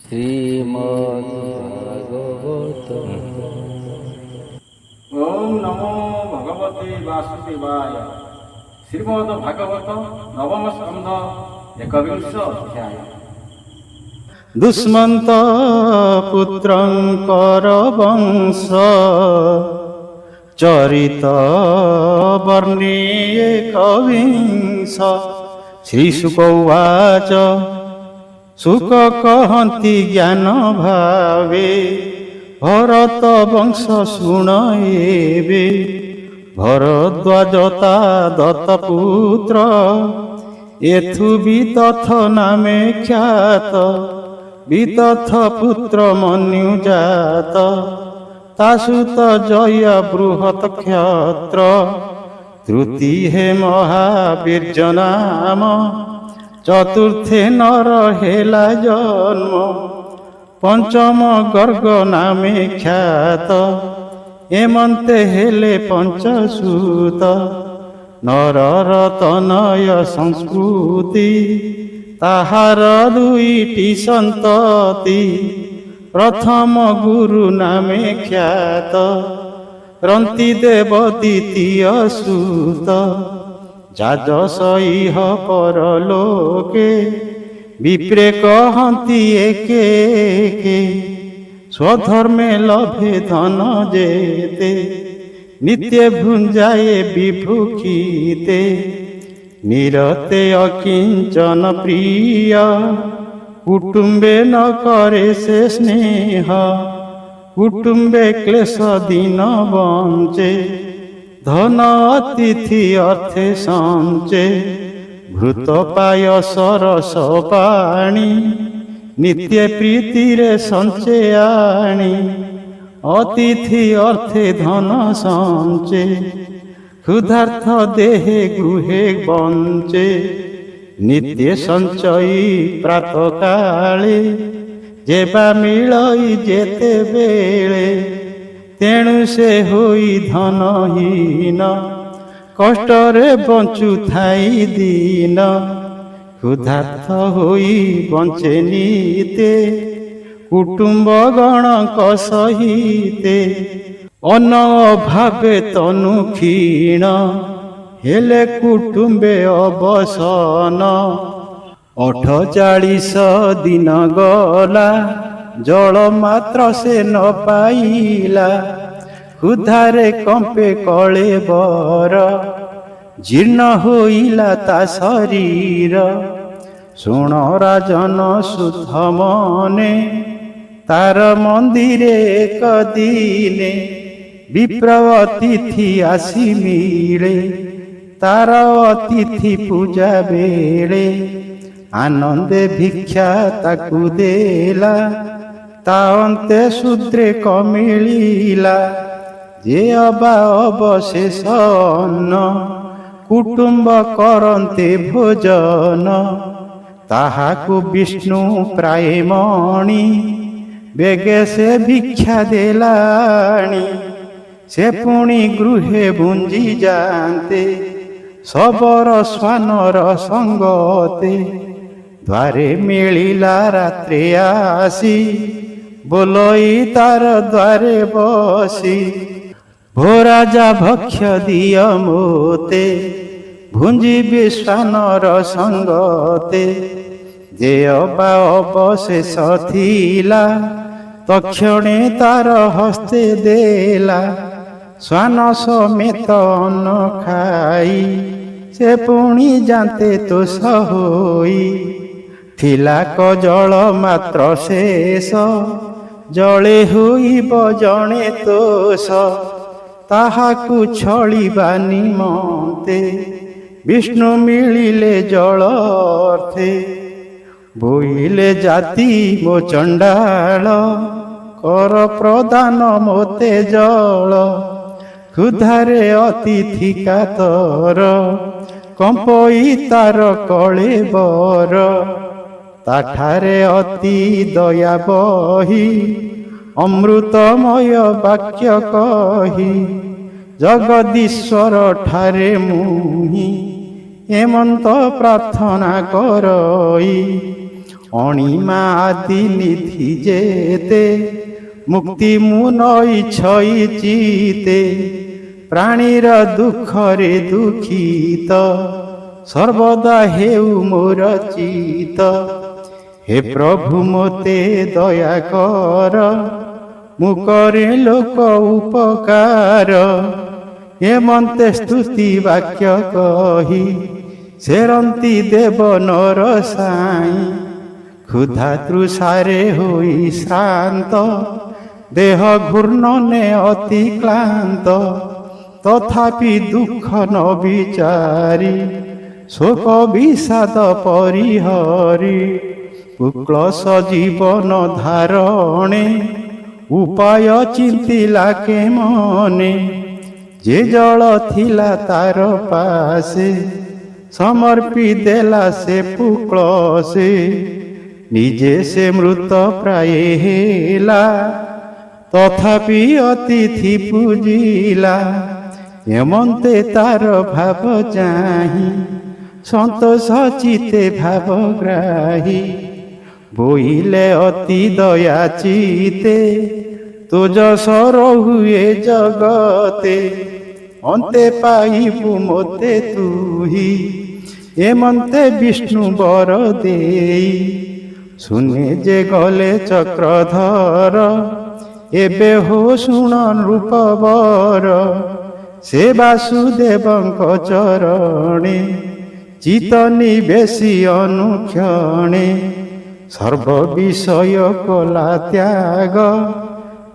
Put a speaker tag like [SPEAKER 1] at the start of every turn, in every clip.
[SPEAKER 1] শ্রীমদ্ভাগবত।
[SPEAKER 2] ওম নমো ভগবতে বাসুদেবায়। শ্রীমদ ভাগবত নবম স্কন্ধ একবিংশ অধ্যায়।
[SPEAKER 3] দুষ্মন্ত পুত্রଙ୍କର বଂଶ ଚରିତ ବର୍ଣ୍ଣିଏ କବିଂଶ। ଶ୍ରୀଶୁକ ଉବାଚ ଶୁକ କହନ୍ତି ଜ୍ଞାନ ଭାବେ, ଭରତ ବଂଶ ଶୁଣ ଏବେ। ଭରଦ୍ୱାଜ ତା ଦତ୍ତ ପୁତ୍ର, ଏଥୁ ବିତଥ ନାମେ ଖ୍ୟାତ। ବିତଥ ପୁତ୍ର ମନ୍ୟୁଜାତ, ତା ସୁତ ଜୟ ବୃହତ କ୍ଷତ୍ର। ତୃତୀୟେ ମହାବୀର୍ଯ୍ୟ ନାମ, ଚତୁର୍ଥେ ନର ହେଲା ଜନ୍ମ। ପଞ୍ଚମ ଗର୍ଗ ନାମେ ଖ୍ୟାତ, ଏମନ୍ତେ ହେଲେ ପଞ୍ଚସୂତ। ନରର ତନୟ ସଂସ୍କୃତି, ତାହାର ଦୁଇଟି ସନ୍ତତି। ପ୍ରଥମ ଗୁରୁ ନାମେ ଖ୍ୟାତ, ରନ୍ତି ଦେବ ଦ୍ୱିତୀୟ ସୂତ। ଯାଜସ ଇହ ପରଲୋକେ, ବିପ୍ରେ କହନ୍ତି ଏକେ ଏକେ। ସ୍ୱଧର୍ମେ ଲଭେ ଧନ ଯେତେ, ନିତ୍ୟ ଭୁଞ୍ଜାଏ ବିଭୁକ୍ଷିତେ। ନିରତେ ଅକିଞ୍ଚନ ପ୍ରିୟ, କୁଟୁମ୍ବେ ନ କରେ ସେ ସ୍ନେହ। କୁଟୁମ୍ବେ କ୍ଲେଶ ଦିନ ବଞ୍ଚେ, ଧନ ଅତିଥି ଅର୍ଥେ ସଞ୍ଚେ। ଭୃତ ପାୟ ସରସ ପାଣି, ନିତ୍ୟ ପ୍ରୀତିରେ ସଞ୍ଚେ ଆଣି। ଅତିଥି ଅର୍ଥେ ଧନ ସଞ୍ଚେ, ক্ষুধার্থ দেহে গৃহে বঞ্চে। নিত্য সঞ্চয়ী প্রাতকালে, যেবা মিলই যেতেবেলে। তেণু সে হই ধনহীন, কষ্টরে বঞ্চুথাই দিন। ক্ষুধার্থ হই বঞ্চে নিতে, কুটুম্ব গণক সহিতে। অন্ন অভাবে তনু ক্ষীণ, হেলে কুটুম্বে অবসন। 48 দিন গলা, জল মাত্র সে ন পাইলা। ক্ষুধারে কম্পে কଳେ বর, জীর্ণ হইলা তা শরীর। শুণ রাজন শুদ্ধ মনে, তার মন্দিরে এক দিনে। বিপ্র অতিথি আসি মিলে, তার অতিথি পূজা বেড়ে। আনন্দে ভিক্ষা তাকু দেলা, তা অন্তে শূদ্রে কমিলিলা। যে অবা অবশেষ অন্ন, কুটুম্ব করন্তে ভোজন। তাহাকু বিষ্ণু প্রায় মণি, বেগে সে ভিক্ষা দেলাণি। সে পুଣି গৃহে বুঞ্জি যান্তে, শবর শ্বানর সঙ্গতে। দ্বারে মিলিলা রাত্রে আসি, ବୋଲଇ ତାର ଦ୍ୱାରେ ବସି। ଭୋ ରାଜା ଭକ୍ଷ ଦିଅ ମୋତେ, ଭୁଞ୍ଜିବି ଶ୍ୱାନର ସଙ୍ଗତେ। ଯେ ଅବା ଅବଶେଷ ଥିଲା, ତକ୍ଷଣେ ତାର ହସ୍ତେ ଦେଲା। ଶ୍ୱାନ ସମେତ ଅନ୍ନ ଖାଇ, ସେ ପୁଣି ଯାନ୍ତେ ତୋଷ ହୋଇ। ଥିଲା କଜଳ ମାତ୍ର ଶେଷ, ଜଳେ ହୋଇବ ଜଣେ ତୋଷ। ତାହାକୁ ଛଳିବା ନିମନ୍ତେ, ବିଷ୍ଣୁ ମିଳିଲେ ଜଳ ଅର୍ଥେ। ବୋଇଲେ ଜାତି ମୋ ଚଣ୍ଡାଳ, କର ପ୍ରଦାନ ମୋତେ ଜଳ। ক্ষুধারে অতিথি কাতর, কম্পই তার কଳେ বର। তাঠারে অতি দয়া বহি, অমৃতময় বাক্য কহি। জগদীশ্বর ঠারে মুহি, হেমন্ত প্রার্থনা করই। অণিমা আদি নিধি যেতে মুক্তি মু নইছই চিতে প্রাণীর দুঃখরে দুঃখিত সর্বদা হেউ মোর চিত হে প্রভু মতে দয়া কর মু করে লোক উপকার এমন্তে স্তুতি বাক্য কহি সেরন্তি দেব নর সাই ক্ষুধা তৃষারে হই শ্রান্ত দেহ ঘূর্ণনে অতি ক্লান্ত তথাপি দুঃখ ন বিচারি শোক বিষাদ পরিহরি উক্লস জীবন ধারণে উপায় চিন্তিলা কে মনে যে জল থিলা তার পাশে সমর্পি দেলা সে পুক্লসে নিজে সে মৃত প্রায় হেলা তথাপি অতিথি পূজিলা এমন্তে তার ভাব চাহি সন্তোষ চিতে ভাব গ্রাহী বইলে অতি দয়া চিতে তোজ সর হুয়ে জগতে অন্তে পাইবু মতে তুহি এমন্তে বিষ্ণু বর দেই শুনে যে গলে চক্রধর এবে হো শুণ রূপবর সে বাসুদেবଙ୍କ চরণে চিত নিবেশী অনুক্ষণে সর্ব বিষয় কলা ত্যাগ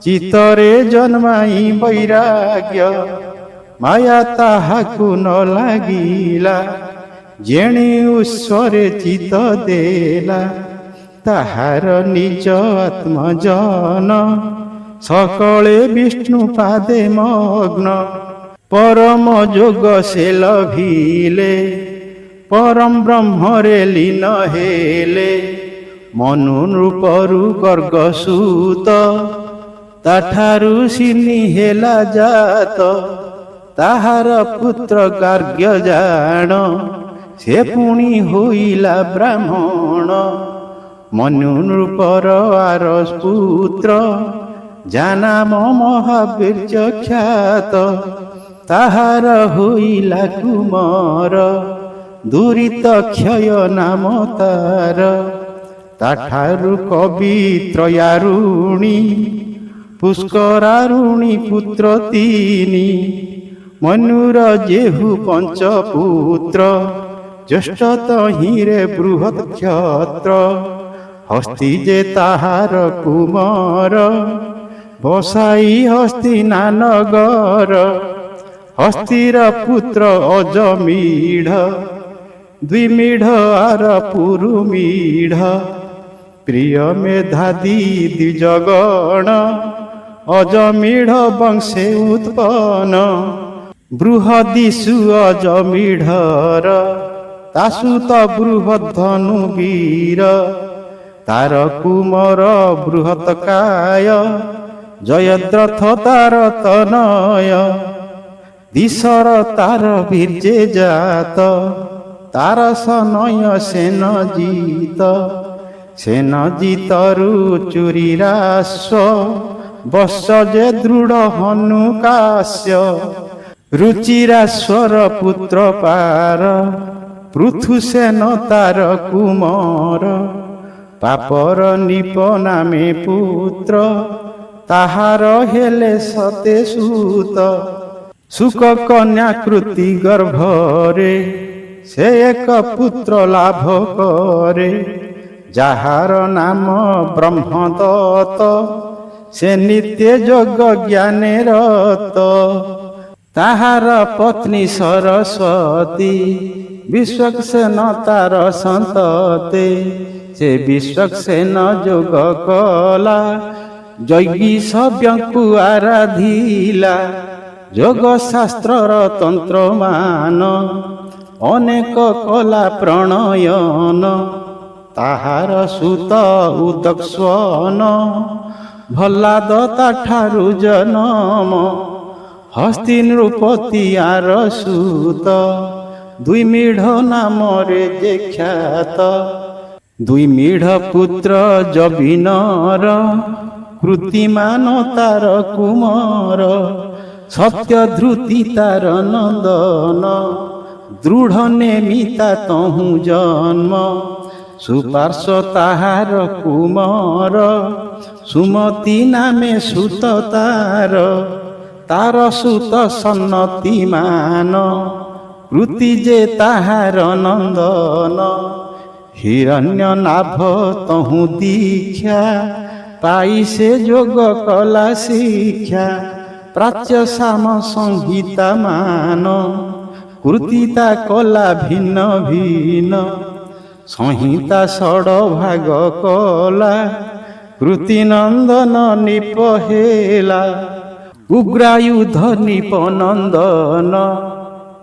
[SPEAKER 3] চিতরে জন্মাই বৈরাগ্য মায়া তাহাকু ন লাগিলা জেଣି ଈଶ୍ୱରେ ଚିତ ଦେଲା ତାହାର ନିଜ ଆତ୍ମଜନ ସକଳେ ବିଷ୍ଣୁ ପାଦେ ମଗ୍ନ ପରମ ଯୋଗ ସେ ଲଭିଲେ ପରମ ବ୍ରହ୍ମରେ ଲୀନ ହେଲେ ମନୁ ନୃପରୁ ଗର୍ଗ ସୂତ ତାଠାରୁ ସିନି ହେଲା ଜାତ ତାହାର ପୁତ୍ର ଗାର୍ଗ୍ୟ ଜାଣ ସେ ପୁଣି ହୋଇଲା ବ୍ରାହ୍ମଣ ମନୁ ନୃପର ଆର ପୁତ୍ର ଜାନାମ ମହାବୀର୍ଯ୍ୟ ଖ୍ୟାତ ତାହାର ହୋଇଲା କୁମର ଦୁରିତ କ୍ଷୟ ନାମ ତାର ତାଠାରୁ କବି ତ୍ରୟାରୁଣୀ ପୁଷ୍କରାରୁଣୀ ପୁତ୍ର ତିନି ମନୁର ଯେହୁ ପଞ୍ଚ ପୁତ୍ର ଜ୍ୟେଷ୍ଠ ତହିଁରେ ବୃହତ୍ କ୍ଷତ୍ର ହସ୍ତି ଯେ ତାହାର କୁମର ବସାଇ ହସ୍ତି ନାନଗର ହସ୍ତିର ପୁତ୍ର ଅଜମିଢ଼ ଦ୍ୱିମିଢ଼ ଆର ପୁରୁମିଢ଼ ପ୍ରିୟ ମେଧାଦି ଦ୍ୱିଜଗଣ ଅଜମିଢ଼ ବଂଶେ ଉତ୍ପନ୍ନ ବୃହଦିଷୁ ଅଜମିଢ଼ର ତାସୁତ ବୃହଦ୍ଧନୁ ବୀର ତାର କୁମର ବୃହତ କାୟ ଜୟଦ୍ରଥ ତାର ତନୟ ଦିଶର ତାର ବୀର୍ଯ୍ୟ ଜାତ ତାର ସନୟ ସେନ ଜିତ ସେନ ଜିତରୁ ଚୁରିରାଶ୍ଵ ବତ୍ସ ଯେ ଦୃଢ଼ ହନୁକାଶ୍ୟ ରୁଚିରାଶ୍ଵର ପୁତ୍ର ପାର ପୃଥୁ ସେନ ତାର କୁମର ପାପର ନିପ ନାମେ ପୁତ୍ର ତାହାର ହେଲେ ସତେ ସୂତ ସୁକ କନ୍ୟାକୃତି ଗର୍ଭରେ ସେ ଏକ ପୁତ୍ର ଲାଭ କରେ ଯାହାର ନାମ ବ୍ରହ୍ମଦତ୍ତ ସେ ନିତ୍ୟ ଯୋଗ ଜ୍ଞାନେ ରତ ତାହାର ପତ୍ନୀ ସରସ୍ୱତୀ ବିଶ୍ୱକ୍ସେନ ତାର ସନ୍ତତେ ସେ ବିଶ୍ୱକ୍ସେନ ଯୋଗ କଲା ଯଜ୍ଞୀ ସଭ୍ୟଙ୍କୁ ଆରାଧିଲା ଯୋଗ ଶାସ୍ତ୍ରର ତନ୍ତ୍ରମାନ ଅନେକ କଲା ପ୍ରଣୟନ ତାହାର ସୁତ ଉଦକ୍ସ୍ୱନ ଭଲ୍ଲାଦ ତାଠାରୁ ଜନମ ହସ୍ତି ନୃପତି ଆର ସୁତ ଦ୍ୱିମିଢ଼ ନାମରେ ଯେ ଖ୍ୟାତ ଦୁଇ ମିଢ଼ ପୁତ୍ର ଜବିନର କୃତିମାନ ତାର କୁମର ସତ୍ୟ ଧୃତି ତାର ନନ୍ଦନ ଦୃଢ଼ ନେମିତା ତହୁଁ ଜନ୍ମ ସୁପାର୍ଶ୍ୱ ତାହାର କୁମର ସୁମତି ନାମେ ସୁତ ତାର ସୁତ ସନ୍ନତି ମାନ କୃତି ଯେ ତାହାର ନନ୍ଦନ ହିରଣ୍ୟ ନାଭ ତହୁଁ ଦୀକ୍ଷା ପାଇ ସେ ଯୋଗ କଲା ଶିକ୍ଷା ପ୍ରାଚ୍ୟ ସାମ ସଂହିତା ମାନ କୃତିତା କଲା ଭିନ୍ନ ଭିନ୍ନ ସଂହିତା ଷଡ଼ ଭାଗ କଲା କୃତି ନନ୍ଦନ ନିପ ହେଲା ଉଗ୍ରାୟୁଧ ନିପ ନନ୍ଦନ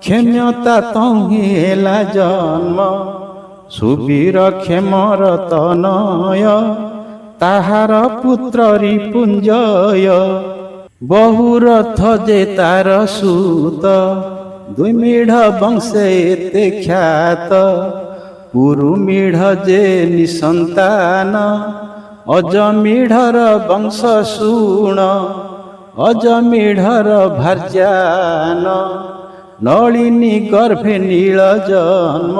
[SPEAKER 3] କ୍ଷମ୍ୟତା ତହୁଁ ହେଲା ଜନ୍ମ ସୁବୀର କ୍ଷେମର ତନୟ ତାହାର ପୁତ୍ର ରିପୁଞ୍ଜୟ ବହୁରଥ ଯେ ତାର ସୁତ ଦୁଇ ମିଢ଼ ବଂଶେ ଏତେ ଖ୍ୟାତ ପୁରୁମିଢ଼ ଯେ ନିସନ୍ତାନ ଅଜମିଢ଼ର ବଂଶ ଶୁଣ ଅଜମିଢ଼ର ଭାର୍ଯ୍ୟାନ ନଳିନୀ ଗର୍ଭେ ନୀଳ ଜନ୍ମ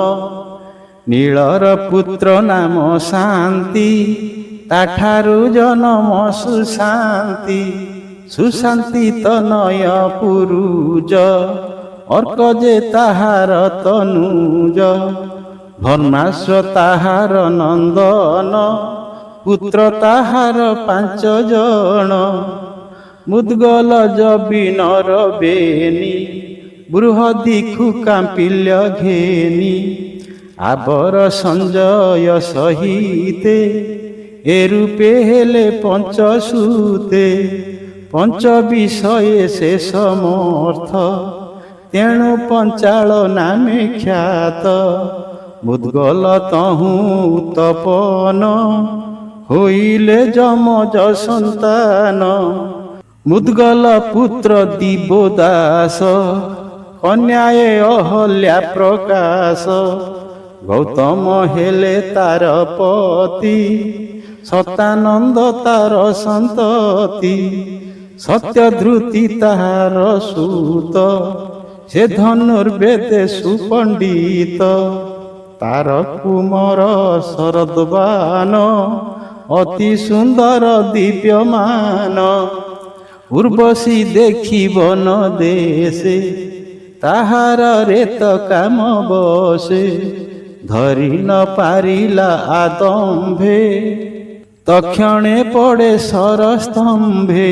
[SPEAKER 3] ନୀଳର ପୁତ୍ର ନାମ ଶାନ୍ତି ତାଠାରୁ ଜନମ ସୁଶାନ୍ତି ସୁଶାନ୍ତି ତନୟ ପୁରୁଜ ଅର୍କ ଯେ ତାହାର ତନୁଜ ଭର୍ମାଶ୍ୱ ତାହାର ନନ୍ଦନ ପୁତ୍ର ତାହାର 5 ଜଣ ମୁଦ୍ଗଲ ଜବିନର ବେନି ବୃହଦିଖୁ କାମ୍ପିଲ୍ୟ ଘେନି ଆବର ସଞ୍ଜୟ ସହିତେ ଏ ରୂପେ ହେଲେ ପଞ୍ଚସୂତେ ପଞ୍ଚ ବିଷये ସେ ସମର୍ଥ ତେଣୁ ପଞ୍ଚାଳ ନାମେ ଖ୍ୟାତ ମୁଦ୍ଗଲ ତହୁଁ ଉତ୍ତପନ ହୋଇଲେ ଯମଜ ସନ୍ତାନ ମୁଦ୍ଗଲ ପୁତ୍ର ଦିବଦାସ କନ୍ୟାଏ ଅହଲ୍ୟା ପ୍ରକାଶ ଗୌତମ ହେଲେ ତାର ପତି ସତାନନ୍ଦ ତାର ସନ୍ତତି ସତ୍ୟଧୃତି ତାହାର ସୁତ ସେ ଧନୁର୍ବେଦେ ସୁପଣ୍ଡିତ ତାର କୁମର ଶରଦ୍ବାନ ଅତି ସୁନ୍ଦର ଦିବ୍ୟମାନ ଉର୍ବଶୀ ଦେଖିବ ନ ଦେଶେ ତାହାର ରେତ କାମ ବସେ ଧରି ନ ପାରିଲା ଆଦମ୍ଭେ ତକ୍ଷଣେ ପଡ଼େ ସରସ୍ତମ୍ଭେ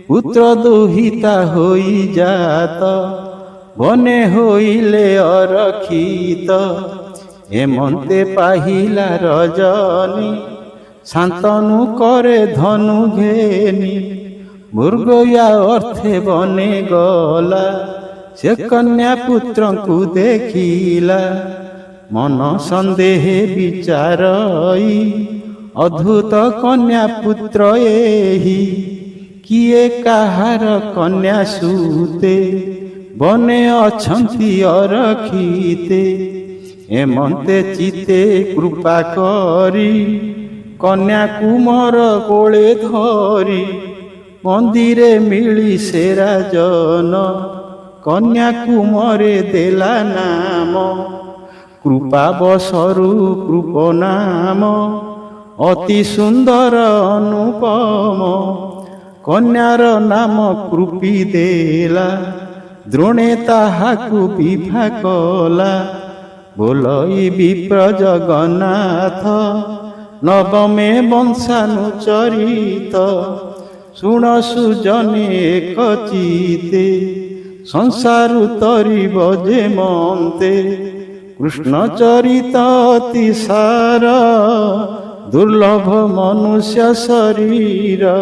[SPEAKER 3] ପୁତ୍ର ଦୁହିତା ହୋଇଯାତ ବନେ ହୋଇଲେ ଅରକ୍ଷିତ ଏମନ୍ତେ ପାହିଲା ରଜନୀ ଶାନ୍ତନୁ କରେ ଧନୁ ଘେନି ମୃଗୟା ଅର୍ଥେ ବନେ ଗଲା ସେ କନ୍ୟା ପୁତ୍ରଙ୍କୁ ଦେଖିଲା ମନ ସନ୍ଦେହେ ବିଚାରଇ ଅଦ୍ଭୁତ କନ୍ୟା ପୁତ୍ର ଏହି କିଏ କାହାର କନ୍ୟା ସୁତେ ବନେ ଅଛନ୍ତି ଅରକ୍ଷିତେ ଏମନ୍ତେ ଚିତେ କୃପା କରି କନ୍ୟାକୁ ମୋର କୋଳେ ଧରି ମନ୍ଦିରେ ମିଳି ସେ ରାଜନ କନ୍ୟାକୁ ମରେ ଦେଲା ନାମ କୃପାବଶରୁ କୃପ ନାମ ଅତି ସୁନ୍ଦର ଅନୁପମ କନ୍ୟାର ନାମ କୃପି ଦେଲା ଦ୍ରୋଣେ ତାହାକୁ ବିଭା କଲା ବୋଲଇ ବିପ୍ର ଜଗନ୍ନାଥ ନବମେ ବଂଶାନୁଚରିତ ଶୁଣ ସୁଜନେ ଏକ ଚିତେ ସଂସାରୁ ତରିବ ଯେ ମନ୍ତେ କୃଷ୍ଣ ଚରିତ ଅତି ସାର ଦୁର୍ଲଭ ମନୁଷ୍ୟ ଶରୀର